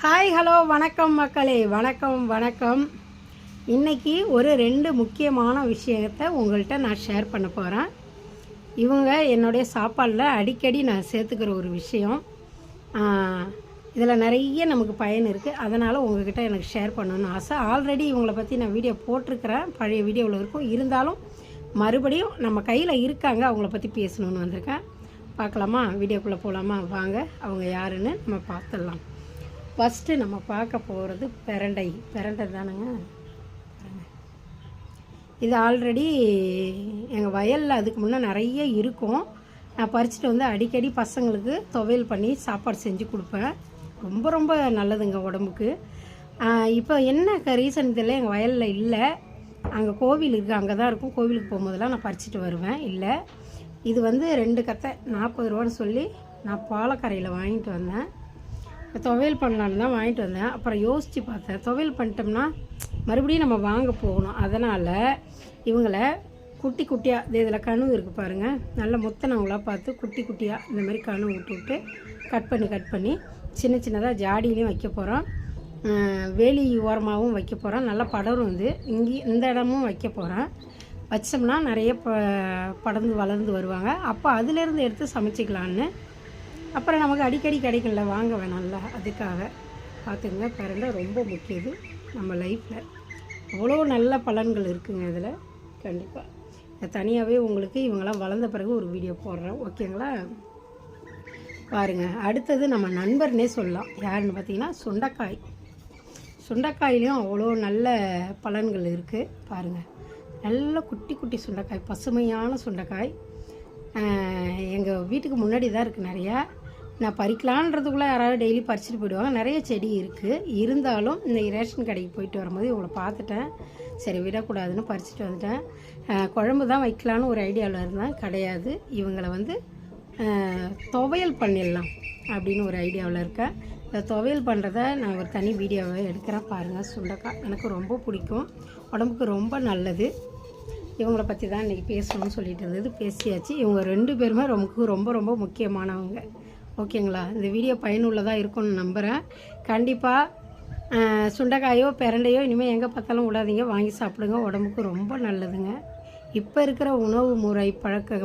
Hi hello வணக்கம் மக்களே, வணக்கம். இன்றைக்கி ஒரு 2 முக்கியமான விஷயத்தை உங்கள்கிட்ட நான் ஷேர் பண்ண போகிறேன். இவங்க என்னுடைய சாப்பாடில் அடிக்கடி நான் சேர்த்துக்கிற ஒரு விஷயம். இதில் நிறைய நமக்கு பயன் இருக்குது. அதனால் உங்கள்கிட்ட எனக்கு ஷேர் பண்ணணும்னு ஆசை. ஆல்ரெடி இவங்களை பற்றி நான் வீடியோ போட்டிருக்கிறேன், பழைய வீடியோவில் இருக்கும். இருந்தாலும் மறுபடியும் நம்ம கையில் இருக்காங்க, அவங்கள பற்றி பேசணுன்னு வந்திருக்கேன். பார்க்கலாமா? வீடியோக்குள்ளே போகலாமா? வாங்க, அவங்க யாருன்னு நம்ம பார்த்துடலாம். ஃபஸ்ட்டு நம்ம பார்க்க போகிறது பிரண்டை தானுங்க. இது ஆல்ரெடி எங்கள் வயலில் அதுக்கு முன்னே நிறைய இருக்கும். நான் பறிச்சுட்டு வந்து அடிக்கடி பசங்களுக்கு துவையல் பண்ணி சாப்பாடு செஞ்சு கொடுப்பேன். ரொம்ப நல்லதுங்க உடம்புக்கு. இப்போ என்ன ரீசன் தெரியல, எங்கள் வயலில் இல்லை. அங்கே கோவில் இருக்குது, அங்கே தான் இருக்கும். கோவிலுக்கு போகும்போதெல்லாம் நான் பறிச்சுட்டு வருவேன். இல்லை, இது வந்து 2 கத்தை 40 ரூபான்னு சொல்லி நான் பாலக்கரையில் வாங்கிட்டு வந்தேன். துவையல் பண்ணலான்னு தான் வாங்கிட்டு வந்தேன். அப்புறம் யோசித்து பார்த்தேன், துவையல் பண்ணிட்டோம்னா மறுபடியும் நம்ம வாங்க போகணும். அதனால் இவங்களை குட்டி குட்டியாக இதில் கனவு இருக்குது பாருங்கள், நல்ல முத்தனவங்களாக பார்த்து குட்டி குட்டியாக இந்த மாதிரி கனவு விட்டு கட் பண்ணி சின்னதாக ஜாடியிலையும் வைக்க போகிறோம். வேலி ஓரமாகவும் வைக்க போகிறோம். நல்லா படரும். இங்கே இந்த இடமும் வைக்க போகிறேன். வச்சோம்னா நிறைய படர்ந்து வளர்ந்து வருவாங்க. அப்போ அதிலேருந்து எடுத்து சமைச்சிக்கலான்னு. அப்புறம் நமக்கு அடிக்கடி கிடைக்கல, வாங்க வேணாம்ல, அதுக்காக பார்த்துங்க. பிரண்டை ரொம்ப முக்கியது நம்ம லைஃப்பில். அவ்வளோ நல்ல பலன்கள் இருக்குங்க இதில். கண்டிப்பாக தனியாகவே உங்களுக்கு இவங்களாம் வளர்ந்த பிறகு ஒரு வீடியோ போடுறேன், ஓகேங்களா? பாருங்கள், அடுத்தது நம்ம நண்பர்னே சொல்லலாம். யாருன்னு பார்த்தீங்கன்னா சுண்டைக்காயிலையும் அவ்வளோ நல்ல பலன்கள் இருக்குது. பாருங்கள், நல்ல குட்டி சுண்டைக்காய், பசுமையான சுண்டைக்காய். எங்கள் வீட்டுக்கு முன்னாடி தான் இருக்குது நிறையா. நான் பறிக்கலான்றதுக்குள்ளே யாராவது டெய்லி பறிச்சுட்டு போயிடுவாங்க. நிறைய செடி இருக்குது. இருந்தாலும் இந்த ரேஷன் கடைக்கு போயிட்டு வரும்போது இவங்களை பார்த்துட்டேன், சரி விடக்கூடாதுன்னு பறிச்சுட்டு வந்துட்டேன். குழம்பு தான் வைக்கலான்னு ஒரு ஐடியாவில் இருந்தேன், கிடையாது. இவங்களை வந்து துவையல் பண்ணிடலாம் அப்படின்னு ஒரு ஐடியாவில் இருக்கேன். இந்த துவையல் பண்ணுறத நான் ஒரு தனி வீடியோவை எடுக்கிறேன். பாருங்கள், சுண்டைக்காய் எனக்கு ரொம்ப பிடிக்கும், உடம்புக்கு ரொம்ப நல்லது. இவங்களை பற்றி தான் இன்றைக்கி பேசணும்னு சொல்லிட்டு இருந்தது, பேசியாச்சு. இவங்க 2 பேருமே ரொம்ப முக்கியமானவங்க, ஓகேங்களா? இந்த வீடியோ பயனுள்ளதாக இருக்கும்னு நம்புகிறேன். கண்டிப்பாக சுண்டைக்காயோ பிரண்டையோ இனிமேல் எங்கே பார்த்தாலும் விடாதீங்க, வாங்கி சாப்பிடுங்க, உடம்புக்கு ரொம்ப நல்லதுங்க. இப்போ இருக்கிற உணவு முறை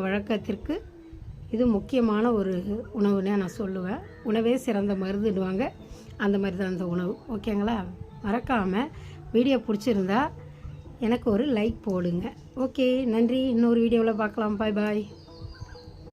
வழக்கத்திற்கு இது முக்கியமான ஒரு உணவுன்னு நான் சொல்லுவேன். உணவே சிறந்த மருந்துடுவாங்க, அந்த மாதிரி தான் அந்த உணவு, ஓகேங்களா? மறக்காமல் வீடியோ பிடிச்சிருந்தா எனக்கு ஒரு லைக் போடுங்க. ஓகே, நன்றி. இன்னொரு வீடியோவில் பார்க்கலாம். பாய்.